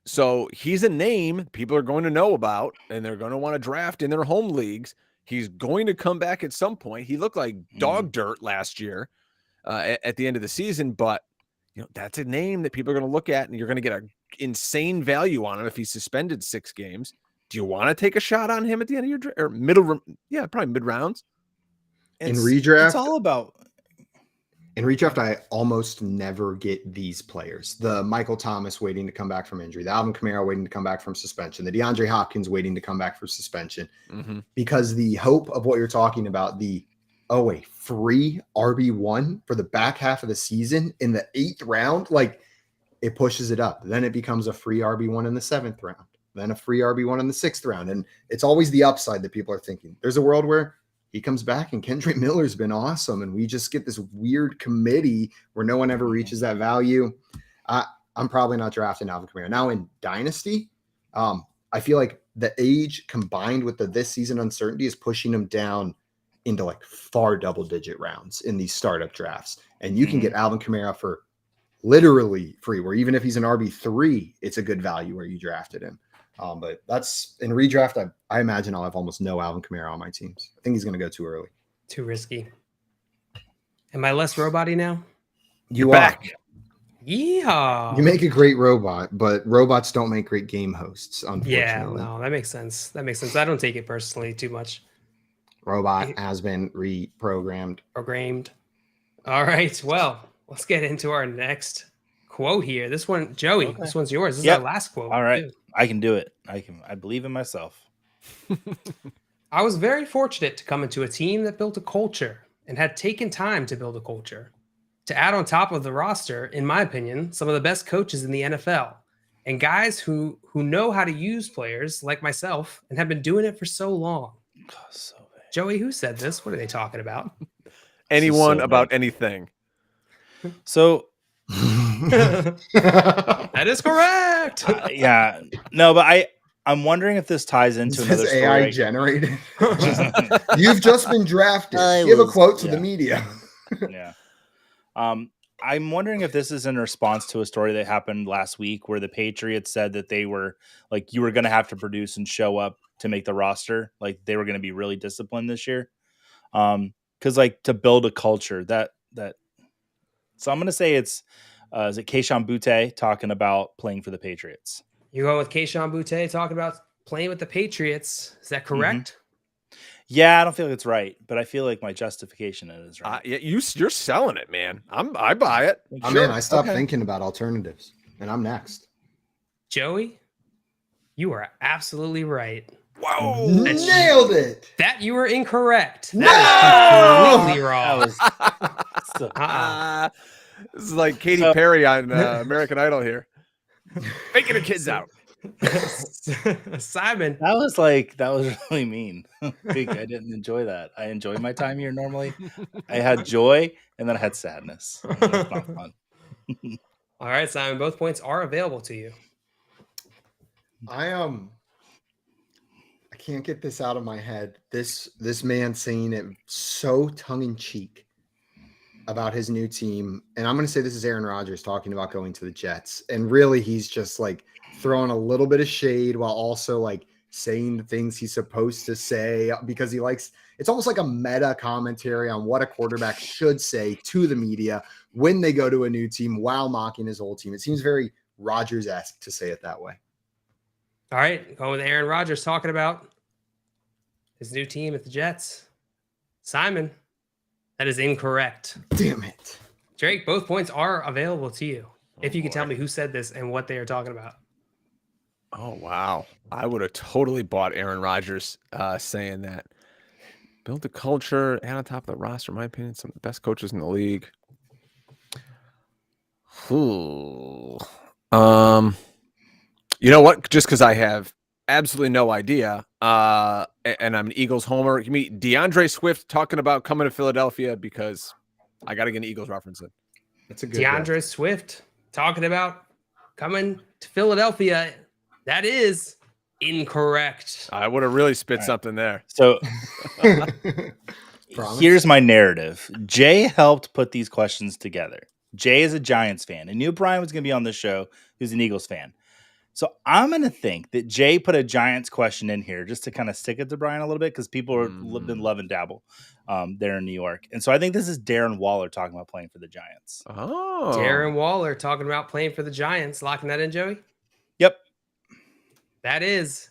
So he's a name people are going to know about, and they're going to want to draft in their home leagues. He's going to come back at some point. He looked like dog dirt last year at the end of the season, but that's a name that people are going to look at, and you're going to get an insane value on him if he's suspended 6 games. Do you want to take a shot on him at the end of your or middle? Yeah, probably mid rounds. In redraft, it's all about. In redraft, I almost never get these players. The Michael Thomas waiting to come back from injury, the Alvin Kamara waiting to come back from suspension, the DeAndre Hopkins waiting to come back from suspension. Because the hope of what you're talking about, a free RB1 for the back half of the season in the 8th round, like it pushes it up. Then it becomes a free RB1 in the 7th round, then a free RB1 in the 6th round. And it's always the upside that people are thinking. There's a world where he comes back and Kendrick Miller's been awesome, and we just get this weird committee where no one ever reaches that value. I'm probably not drafting Alvin Kamara. Now in Dynasty, I feel like the age combined with the this season uncertainty is pushing him down into like far double-digit rounds in these startup drafts. And you can get Alvin Kamara for literally free, where even if he's an RB3, it's a good value where you drafted him. But that's in redraft. I imagine I'll have almost no Alvin Kamara on my teams. I think he's going to go too early. Too risky. Am I less robot-y now? You're back. Yeah. You make a great robot, but robots don't make great game hosts, unfortunately. Yeah, no, that makes sense. I don't take it personally too much. Robot has been reprogrammed. Programmed. All right. Well, let's get into our next quote here. This one, Joey, This one's yours. This is our last quote. All right. Too. I can do it. I believe in myself. I was very fortunate to come into a team that built a culture and had taken time to build a culture. To add on top of the roster, in my opinion, some of the best coaches in the NFL and guys who know how to use players like myself and have been doing it for so long. Joey, who said this? What are they talking about? Anyone about anything. So that is correct. Yeah. No, but I'm wondering if this ties into another story. AI generated. You've just been drafted. Give a quote to the media. Yeah. I'm wondering if this is in response to a story that happened last week where the Patriots said that they were like, you were going to have to produce and show up to make the roster. Like they were going to be really disciplined this year. Cause like to build a culture so I'm going to say it's, is it Kayshon Boutte talking about playing for the Patriots? You go with Kayshon Boutte talking about playing with the Patriots. Is that correct? Yeah, I don't feel like it's right, but I feel like my justification is right. You're selling it, man. I buy it. I'm in. I stopped thinking about alternatives, and I'm next. Joey, you are absolutely right. Whoa! Nailed it. That you were incorrect. That is completely wrong. This is like Katy Perry on American Idol here. Faking her kids out. Simon. That was really mean. I didn't enjoy that. I enjoy my time here normally. I had joy and then I had sadness. That's not fun. All right, Simon. Both points are available to you. I can't get this out of my head. This man saying it so tongue-in-cheek about his new team. And I'm going to say this is Aaron Rodgers talking about going to the Jets. And really, he's just like throwing a little bit of shade while also like saying the things he's supposed to say because he likes – it's almost like a meta commentary on what a quarterback should say to the media when they go to a new team while mocking his old team. It seems very Rodgers-esque to say it that way. All right, going with Aaron Rodgers talking about his new team at the Jets. Simon, that is incorrect. Damn it. Drake, both points are available to you. If you can tell me who said this and what they are talking about. Oh, wow. I would have totally bought Aaron Rodgers saying that. Build the culture and on top of the roster, in my opinion, some of the best coaches in the league. Ooh. You know what? Just because I have absolutely no idea, and I'm an Eagles homer, give me DeAndre Swift talking about coming to Philadelphia because I got to get an Eagles reference in. That's a good DeAndre Swift talking about coming to Philadelphia. That is incorrect. I would have really spit something there. So Promise? here's my narrative. Jay helped put these questions together. Jay is a Giants fan and knew Brian was going to be on this show, who's an Eagles fan. So I'm going to think that Jay put a Giants question in here just to kind of stick it to Brian a little bit because people have been love and dabble there in New York. And so I think this is Darren Waller talking about playing for the Giants. Oh. Darren Waller talking about playing for the Giants. Locking that in, Joey? Yep. That is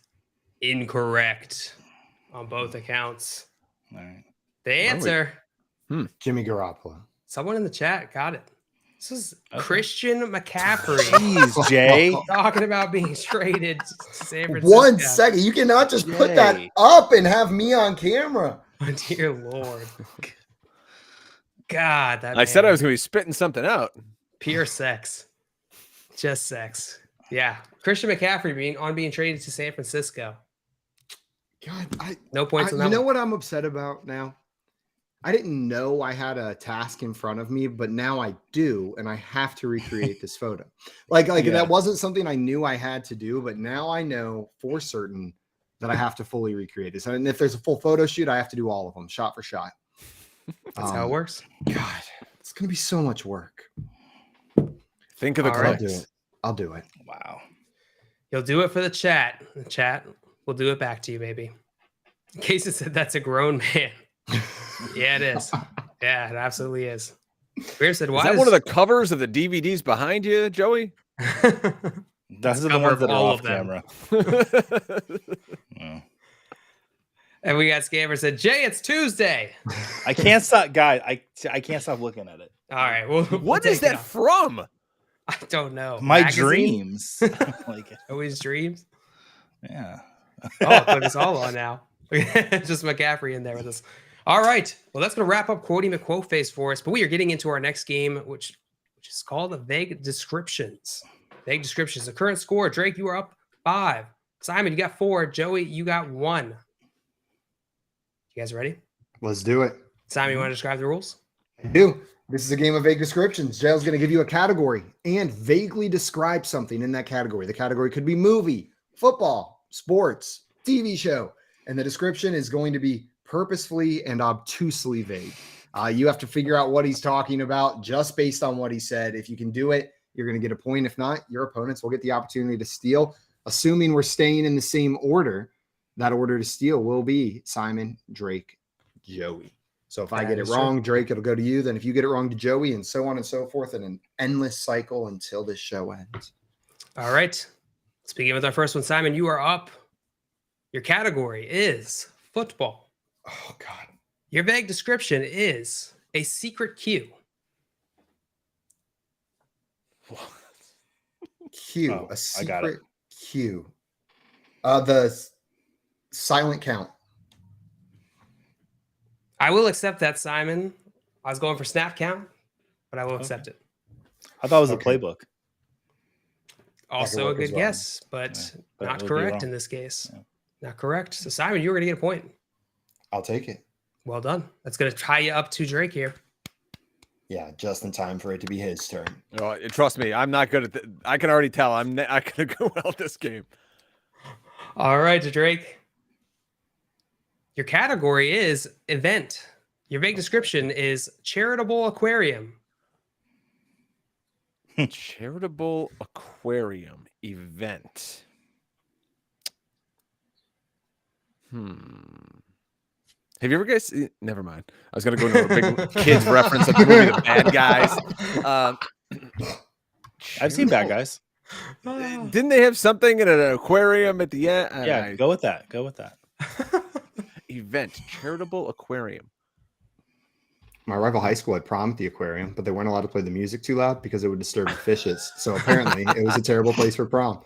incorrect on both accounts. All right. The answer, Jimmy Garoppolo. someone in the chat got it. This is Christian McCaffrey Jeez, Jay. talking about being traded to San Francisco. 1 second. You cannot just put that Jay. up and have me on camera. Oh, dear Lord. God, that I said I man. was going to be spitting something out. Pure sex. Just sex. Yeah. Christian McCaffrey being traded to San Francisco. God, No points on that you know one. what I'm upset about now? I didn't know I had a task in front of me, but now I do, and I have to recreate this photo. Like that wasn't something I knew I had to do, but now I know for certain that I have to fully recreate this. And if there's a full photo shoot, I have to do all of them, shot for shot. That's how it works. God, it's gonna be so much work. Think of the All right. clicks. I'll do it. Wow. You'll do it for the chat. The chat will do it back to you, baby. Casey said that's a grown man. Yeah, it is. Yeah, it absolutely is. Weird said, why Is that one of the covers of the DVDs behind you, Joey? Those are the cover ones of that are all off of them. camera. Yeah. And we got Scammer said, Jay, it's Tuesday. I can't stop, guys. I can't stop looking at it. All right. Well, What is that from? I don't know. My Magazine? dreams. Like, Always dreams. yeah. Oh, put us all on now. Just McCaffrey in there with us. All right. Well, that's going to wrap up Quotey McQuoteface for us. But we are getting into our next game, which is called the Vague Descriptions. Vague Descriptions. The current score, Drake, you are up 5. Simon, you got 4. Joey, you got 1. You guys ready? Let's do it. Simon, you want to describe the rules? I do. This is a game of vague descriptions. Jail's going to give you a category and vaguely describe something in that category. The category could be movie, football, sports, TV show, and the description is going to be purposefully and obtusely vague. You have to figure out what he's talking about just based on what he said. If you can do it, you're going to get a point. If not, your opponents will get the opportunity to steal. Assuming we're staying in the same order, that order to steal will be Simon, Drake, Joey. So if I get it wrong, Drake, it'll go to you. Then if you get it wrong to Joey, and so on and so forth in an endless cycle until this show ends. All right. Let's begin with our first one. Simon, you are up. Your category is football. Oh, God. Your vague description is a secret cue. Cue. Oh, A I got it. secret cue. The silent count. I will accept that, Simon. I was going for snap count, but I will accept it. I thought it was Okay. a playbook. Also a work as good well. guess, but but not it would be correct wrong. in this case. Yeah. Not correct. So, Simon, you were going to get a point. I'll take it. Well done. That's going to tie you up to Drake here. Yeah, just in time for it to be his turn. Oh, trust me, I'm not good at I can already tell I'm not going to go well at this game. All right, Drake. Your category is event. Your vague description is charitable aquarium. Charitable aquarium event. Have you ever guys? Never mind. I was gonna go into a big kids reference of the movie The Bad Guys. I've seen Bad Guys. Didn't they have something in an aquarium at the end? Yeah, go with that. Go with that. Event charitable aquarium. My rival high school had prom at the aquarium, but they weren't allowed to play the music too loud because it would disturb the fishes. So apparently it was a terrible place for prom.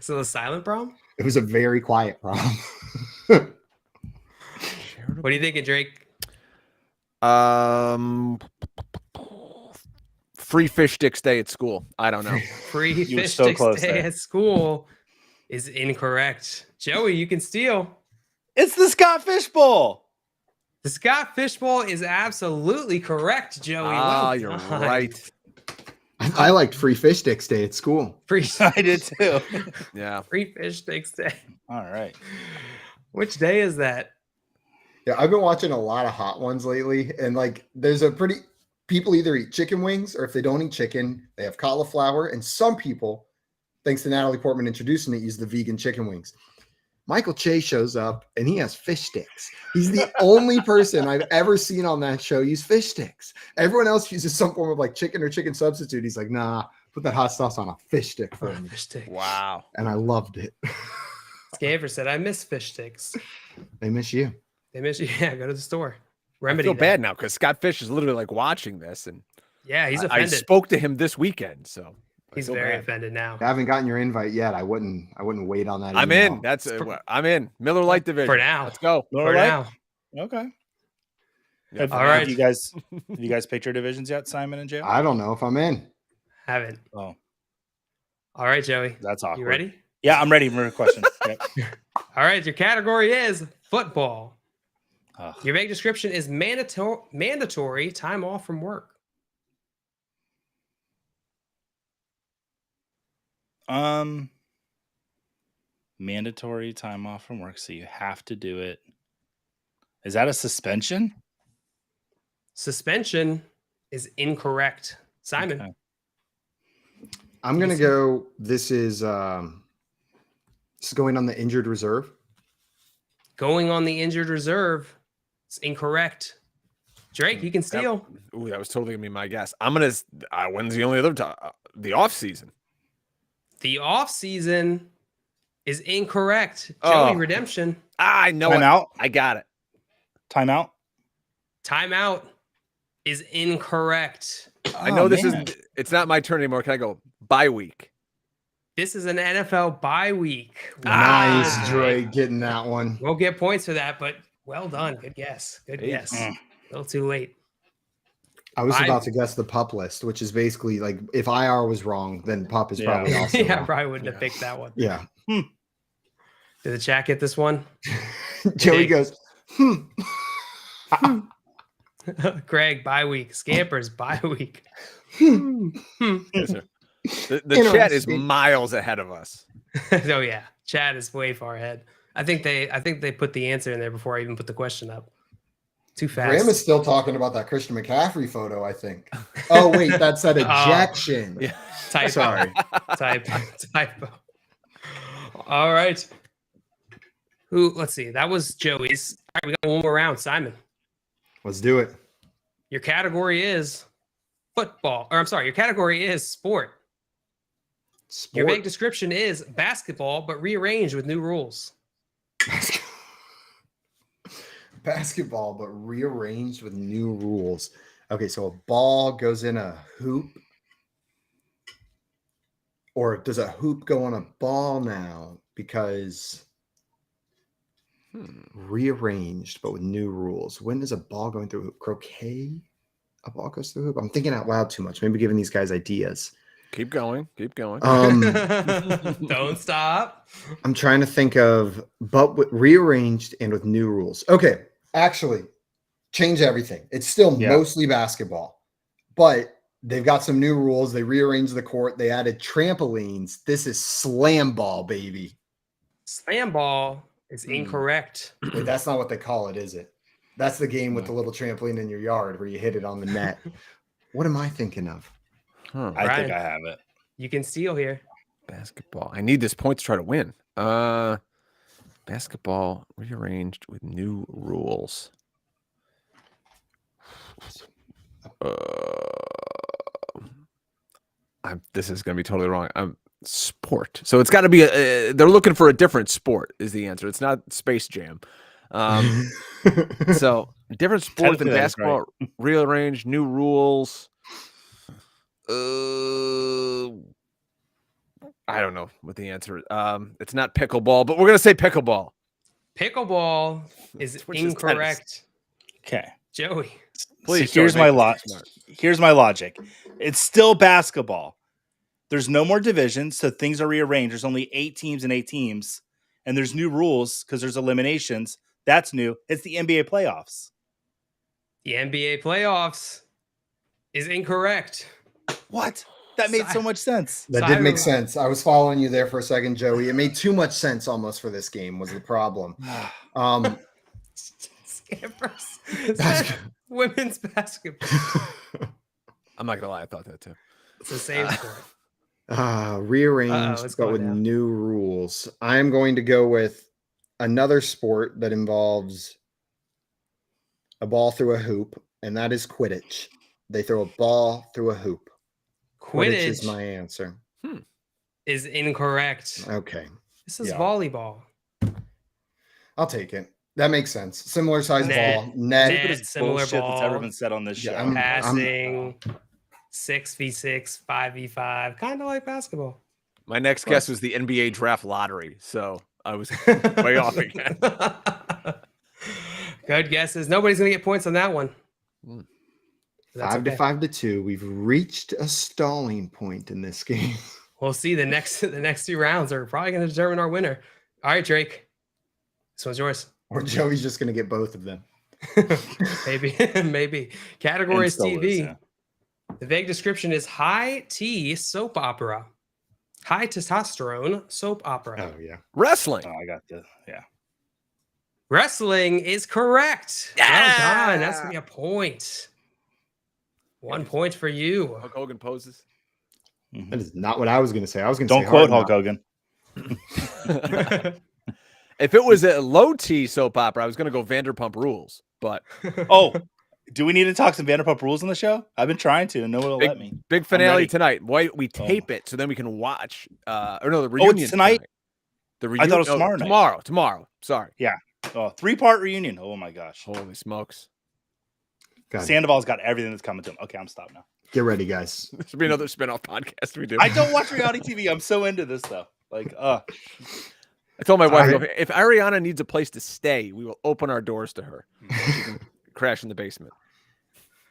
So the silent prom? It was a very quiet prom. What are you thinking, Drake? Free fish sticks day at school. I don't know. Free You were fish so sticks close day there. at school is incorrect. Joey, you can steal. It's the Scott Fish Bowl. The Scott Fishbowl is absolutely correct, Joey. Well You're done. right. I liked free fish sticks day at school. Free, I did too. Yeah. free fish sticks day. All right. Which day is that? Yeah, I've been watching a lot of hot ones lately, and like there's a pretty people either eat chicken wings or if they don't eat chicken, they have cauliflower, and some people, thanks to Natalie Portman introducing it, use the vegan chicken wings. Michael Che shows up and he has fish sticks. He's the only person I've ever seen on that show use fish sticks. Everyone else uses some form of like chicken or chicken substitute. He's like, nah, put that hot sauce on a fish stick for me. Fish stick. Wow. And I loved it. Scaver said, I miss fish sticks. They miss you. They miss you. Yeah, go to the store. I Remedy feel that. bad now because Scott Fish is literally like watching this, and Yeah, he's I offended. spoke to him this weekend, so I He's feel very bad. offended now. I haven't gotten your invite yet. I wouldn't wait on that. I'm email. in. That's I'm in. Miller Lite division For now. Let's go. For now. Okay. Yeah, Have, All right. Have you guys picked your divisions yet, Simon and Joe? I don't know if I'm in. Haven't. Oh, All right, Joey. that's awkward. You ready? Yeah, I'm ready for a question. Yep. All right, your category is football. Ugh. Your vague description is mandatory time off from work. Mandatory time off from work, so you have to do it. Is that a suspension? Suspension is incorrect. Simon. Okay. I'm gonna go. This is going on the injured reserve. Going on the injured reserve. It's incorrect. Drake, you can steal. Ooh, that was totally gonna be my guess. I'm gonna. When's the only other time? The off season. The off season is incorrect. Joey, redemption. I know it. Timeout. I got it. Timeout. Timeout is incorrect. I know this man. is. It's not my turn anymore. Can I go bye week? This is an NFL bye week. Nice, Drake, getting that one. Won't get points for that, but well done. Good guess. Good Hey. guess. A little too late. I was I- about to guess the pup list, which is basically like if IR was wrong, then pup is Yeah. probably also Yeah, wrong. probably wouldn't have picked that one. Yeah. Did the chat get this one? Joey goes, Greg, bye week. Scampers, bye week. Yes, sir. The chat is Interesting. miles ahead of us. Oh yeah, chat is way far ahead. I think they put the answer in there before I even put the question up. Too fast. Graham is still talking about that Christian McCaffrey photo, I think. Oh, wait, that's an ejection. Yeah. Typo. Sorry. Typo. All right. Let's see. That was Joey's. All right, we got one more round. Simon, Let's do it. your category is football. Or I'm sorry, your category is sport. Your vague Sport. description is basketball, but rearranged with new rules. Basketball, but rearranged with new rules. Okay, so a ball goes in a hoop. Or does a hoop go on a ball now? Because rearranged, but with new rules. When does a ball go through a hoop? Croquet? A ball goes through a hoop? I'm thinking out loud too much. Maybe giving these guys ideas. Keep going. Keep going. Don't stop. I'm trying to think of, but with rearranged and with new rules. Okay, actually, change everything. It's still mostly basketball, but they've got some new rules. They rearranged the court. They added trampolines. This is slam ball, baby. Slam ball Is incorrect. Wait, that's not what they call it, is it? That's the game with the little trampoline in your yard where you hit it on the net. What am I thinking of? I Brian, think I have it. You can steal here. Basketball. I need this point to try to win. Basketball rearranged with new rules. This is going to be totally wrong. Sport. So it's got to be they're looking for a different sport is the answer. It's not Space Jam. So different sport than basketball. Right. Rearranged, new rules. I don't know what the answer is. It's not pickleball, but we're going to say pickleball. Pickleball is incorrect. Okay. Joey. Please. So here's my logic. It's still basketball. There's no more divisions, so things are rearranged. There's only 8 teams and 8 teams, and there's new rules because there's eliminations. That's new. It's the NBA playoffs. The NBA playoffs is incorrect. What? That made so much sense. That did make sense. I was following you there for a second, Joey. It made too much sense almost for this game was the problem. Women's basketball. I'm not gonna lie, I thought that too. It's the same sport. Rearranged, but with new rules. I'm going to go with another sport that involves a ball through a hoop, and that is Quidditch. They throw a ball through a hoop. Quidditch is my answer. Is incorrect. Okay. This is volleyball. I'll take it. That makes sense. Similar size ball. Net similar ball. That's ever been said on this show. Passing. 6v6, 5v5, kind of like basketball. My next guess was the NBA draft lottery, so I was way off again. Good guesses. Nobody's gonna get points on that one. 5 to 5 to 2. We've reached a stalling point in this game. We'll see. The next 2 rounds are probably going to determine our winner. All right, Drake. This one's yours. Or Joey's just going to get both of them. Maybe. Category is TV. Lose, yeah. The vague description is high T soap opera. High testosterone soap opera. Oh, yeah. Wrestling. Oh, I got this. Yeah. Wrestling is correct. Yeah! Well done. That's going to be a point. 1 point for you. Hulk Hogan poses. That is not what I was going to say. I was going to say don't quote Hulk Hogan. If it was a low T soap opera, I was going to go Vanderpump Rules. But do we need to talk some Vanderpump Rules on the show? I've been trying to, and no one will let me. Big finale tonight. Why we tape it so then we can watch? The reunion it's tonight. The reunion. I thought it was tomorrow night. Tomorrow. Sorry. Yeah. 3-part reunion. Oh my gosh. Holy smokes. Sandoval's got everything that's coming to him. Okay, I'm stopped now. Get ready, guys. This will be another spinoff podcast we do. I don't watch reality TV. I'm so into this though. I told my wife, if Ariana needs a place to stay, we will open our doors to her. She can crash in the basement.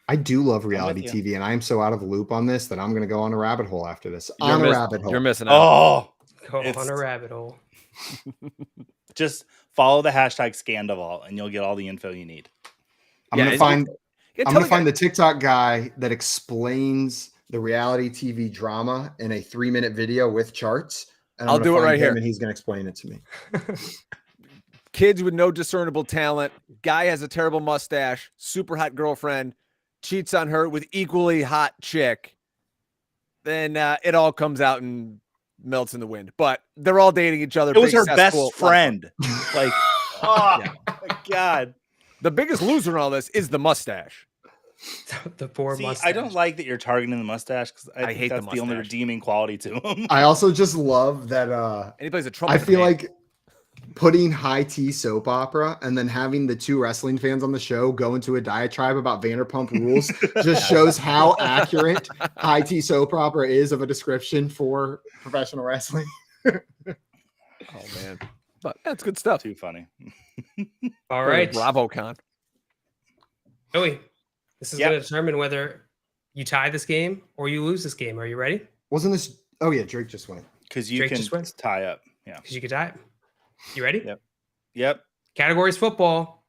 I do love reality TV, and I'm so out of the loop on this that I'm going to go on a rabbit hole after this. You're missing out. Oh, go on a rabbit hole. Just follow the hashtag Scandival, and you'll get all the info you need. I'm going to find the TikTok guy that explains the reality TV drama in a 3-minute video with charts. And I'll do it right here. And he's going to explain it to me. Kids with no discernible talent. Guy has a terrible mustache. Super hot girlfriend. Cheats on her with equally hot chick. Then it all comes out and melts in the wind. But they're all dating each other. It was her best friend. My God. The biggest loser in all this is the mustache. The poor mustache. I don't like that you're targeting the mustache because I hate that's the only redeeming quality to him. I also just love that. And he plays a trumpet. I feel like putting high T soap opera and then having the 2 wrestling fans on the show go into a diatribe about Vanderpump Rules just shows how accurate high T soap opera is of a description for professional wrestling. Oh man, but that's good stuff. Too funny. All right, bravo, Con. Joey, this is going to determine whether you tie this game or you lose this game. Are you ready? Wasn't this? Oh yeah, Drake just went. Because you can tie up. Yeah, because you can tie it. You ready? Yep. Category is football.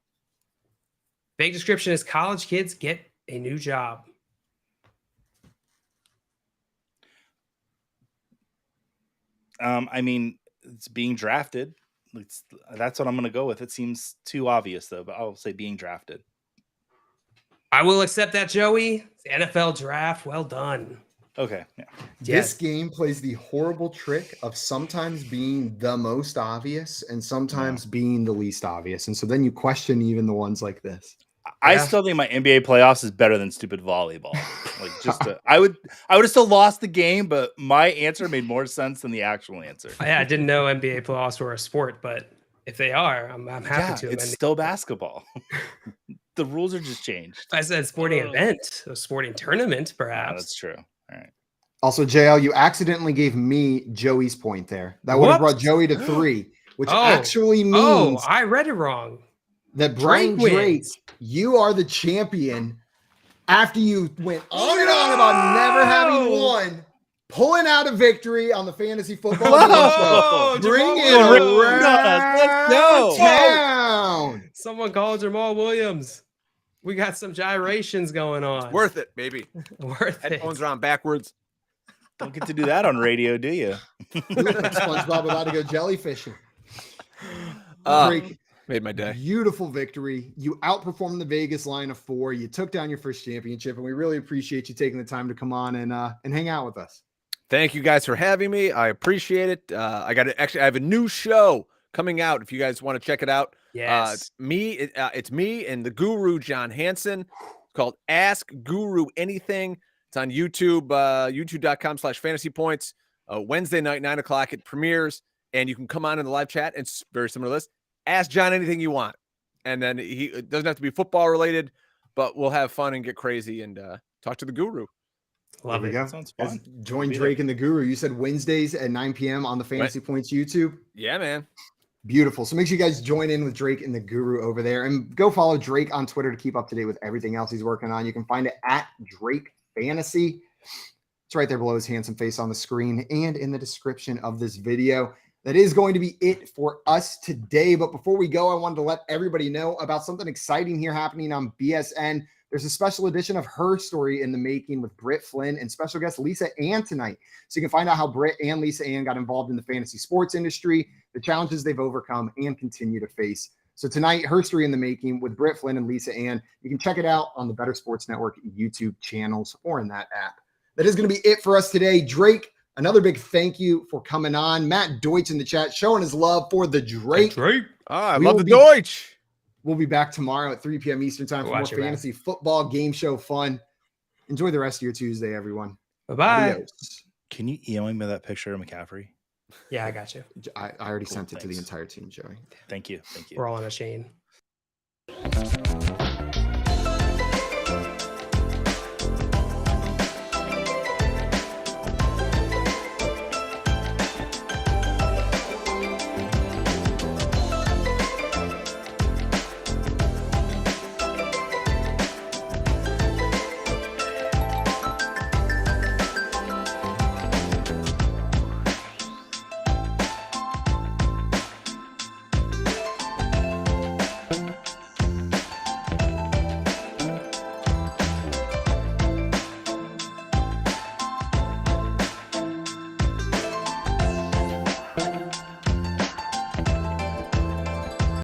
Vague description is college kids get a new job. I mean, it's being drafted. That's what I'm going to go with. It seems too obvious, though, but I'll say being drafted. I will accept that, Joey. The NFL draft. Well done. Okay. Yeah. This game plays the horrible trick of sometimes being the most obvious and sometimes being the least obvious. And so then you question even the ones like this. I still think my NBA playoffs is better than stupid volleyball. I would have still lost the game, but my answer made more sense than the actual answer. Yeah, I didn't know NBA playoffs were a sport, but if they are, I'm happy to. It's still basketball. The rules are just changed. I said sporting event, a sporting tournament, perhaps. That's true. All right. Also, JL, you accidentally gave me Joey's point there. That would have brought Joey to 3, which actually means I read it wrong. That Brian Drake, you are the champion after you went on and on about never having won, pulling out a victory on the fantasy football show. Bring it around town. Someone called Jamal Williams. We got some gyrations going on. It's worth it, baby. Worth it. Headphones are on backwards. Don't get to do that on radio, do you? SpongeBob about to go jellyfishing. Drake, made my day. Beautiful victory. You outperformed the Vegas line of 4. You took down your first championship, and we really appreciate you taking the time to come on and hang out with us. Thank you guys for having me. I appreciate it. I have a new show coming out. If you guys want to check it out, yes, it's me and the guru John Hansen. It's called Ask Guru Anything. It's on YouTube, youtube.com/fantasy points. Wednesday night, 9:00 it premieres, and you can come on in the live chat. It's very similar to this. Ask John anything you want, and then it doesn't have to be football related, but we'll have fun and get crazy and talk to the guru. Love it. Go. Sounds fun. Join Drake and the Guru. You said Wednesdays at 9 p.m. on the Fantasy Points YouTube. Yeah, man. Beautiful. So make sure you guys join in with Drake and the Guru over there, and go follow Drake on Twitter to keep up to date with everything else he's working on. You can find it at Drake Fantasy. It's right there below his handsome face on the screen and in the description of this video. That is going to be it for us today. But before we go, I wanted to let everybody know about something exciting here happening on BSN. There's a special edition of Her Story in the Making with Britt Flynn and special guest Lisa Ann tonight. So you can find out how Britt and Lisa Ann got involved in the fantasy sports industry, the challenges they've overcome and continue to face. So tonight, Her Story in the Making with Britt Flynn and Lisa Ann. You can check it out on the Better Sports Network YouTube channels or in that app. That is going to be it for us today. Drake, another big thank you for coming on. Matt Deutsch in the chat showing his love for the Drake. I love the Deutsch. We'll be back tomorrow at 3 p.m. Eastern time for more fantasy football game show fun. Enjoy the rest of your Tuesday, everyone. Bye-bye. Adios. Can you email me that picture of McCaffrey? Yeah, I got you. I already sent it to the entire team, Joey. Thank you. Thank you. We're all on a chain.